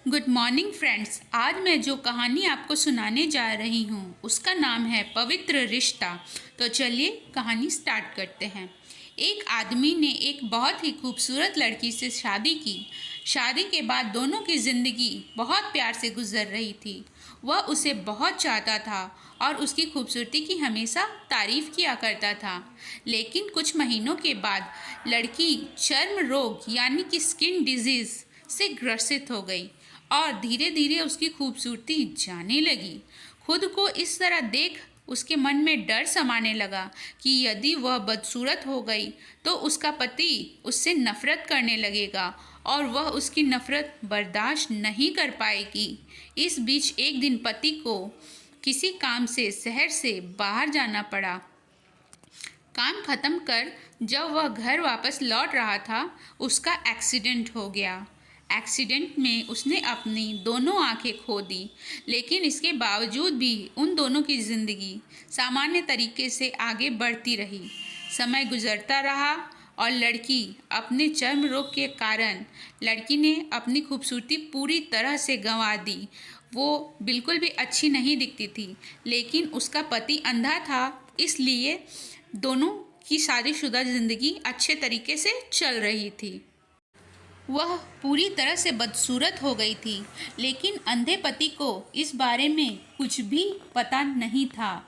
Good morning friends. आज मैं जो कहानी आपको सुनाने जा रही हूँ उसका नाम है पवित्र रिश्ता। तो चलिए कहानी स्टार्ट करते हैं। एक आदमी ने एक बहुत ही खूबसूरत लड़की से शादी की। शादी के बाद दोनों की ज़िंदगी बहुत प्यार से गुजर रही थी। वह उसे बहुत चाहता था और उसकी खूबसूरती की हमेशा तारीफ़ किया करता था। लेकिन कुछ महीनों के बाद लड़की चर्म रोग यानी कि स्किन डिजीज़ से ग्रसित हो गई और धीरे धीरे उसकी खूबसूरती जाने लगी। खुद को इस तरह देख उसके मन में डर समाने लगा कि यदि वह बदसूरत हो गई तो उसका पति उससे नफरत करने लगेगा और वह उसकी नफरत बर्दाश्त नहीं कर पाएगी। इस बीच एक दिन पति को किसी काम से शहर से बाहर जाना पड़ा। काम खत्म कर जब वह घर वापस लौट रहा था उसका एक्सीडेंट हो गया। एक्सीडेंट में उसने अपनी दोनों आंखें खो दी, लेकिन इसके बावजूद भी उन दोनों की ज़िंदगी सामान्य तरीके से आगे बढ़ती रही। समय गुजरता रहा और लड़की अपने चर्म रोग के कारण लड़की ने अपनी खूबसूरती पूरी तरह से गंवा दी। वो बिल्कुल भी अच्छी नहीं दिखती थी, लेकिन उसका पति अंधा था, इसलिए दोनों की शादीशुदा ज़िंदगी अच्छे तरीके से चल रही थी। वह पूरी तरह से बदसूरत हो गई थी, लेकिन अंधे पति को इस बारे में कुछ भी पता नहीं था।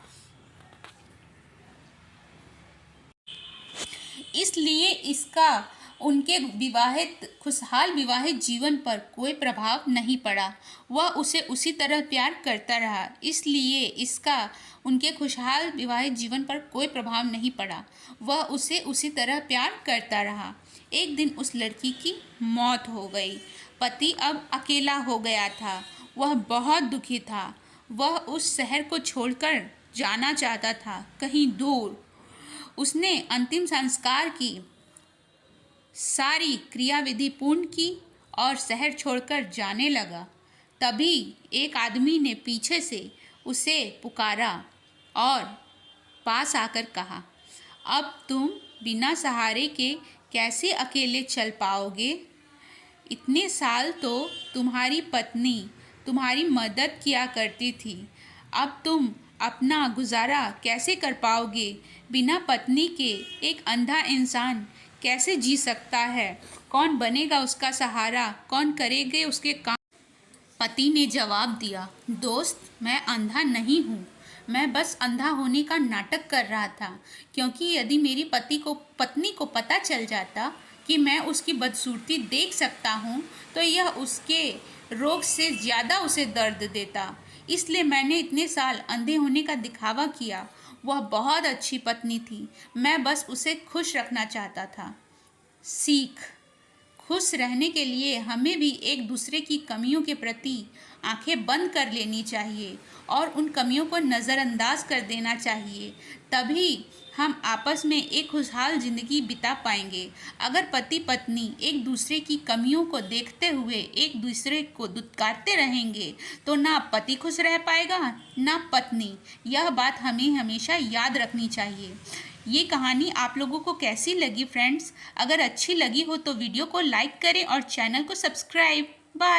इसलिए इसका उनके खुशहाल विवाहित जीवन पर कोई प्रभाव नहीं पड़ा। वह उसे उसी तरह प्यार करता रहा, इसलिए इसका उनके खुशहाल विवाहित जीवन पर कोई प्रभाव नहीं पड़ा। वह उसे उसी तरह प्यार करता रहा। एक दिन उस लड़की की मौत हो गई। पति अब अकेला हो गया था। वह बहुत दुखी था। वह उस शहर को छोड़कर जाना चाहता था, कहीं दूर। उसने अंतिम संस्कार की सारी क्रियाविधि पूर्ण की और शहर छोड़कर जाने लगा। तभी एक आदमी ने पीछे से उसे पुकारा और पास आकर कहा, अब तुम बिना सहारे के कैसे अकेले चल पाओगे? इतने साल तो तुम्हारी पत्नी तुम्हारी मदद किया करती थी। अब तुम अपना गुजारा कैसे कर पाओगे? बिना पत्नी के एक अंधा इंसान कैसे जी सकता है? कौन बनेगा उसका सहारा? कौन करेंगे उसके काम? पति ने जवाब दिया, दोस्त, मैं अंधा नहीं हूँ। मैं बस अंधा होने का नाटक कर रहा था, क्योंकि यदि मेरी पत्नी को पता चल जाता कि मैं उसकी बदसूरती देख सकता हूँ तो यह उसके रोग से ज़्यादा उसे दर्द देता। इसलिए मैंने इतने साल अंधे होने का दिखावा किया। वह बहुत अच्छी पत्नी थी, मैं बस उसे खुश रखना चाहता था। सीख: खुश रहने के लिए हमें भी एक दूसरे की कमियों के प्रति आंखें बंद कर लेनी चाहिए और उन कमियों को नज़रअंदाज कर देना चाहिए। तभी हम आपस में एक खुशहाल ज़िंदगी बिता पाएंगे। अगर पति पत्नी एक दूसरे की कमियों को देखते हुए एक दूसरे को दुत्कारते रहेंगे तो ना पति खुश रह पाएगा ना पत्नी। यह बात हमें हमेशा याद रखनी चाहिए। ये कहानी आप लोगों को कैसी लगी फ्रेंड्स? अगर अच्छी लगी हो तो वीडियो को लाइक करें और चैनल को सब्सक्राइब। बाय।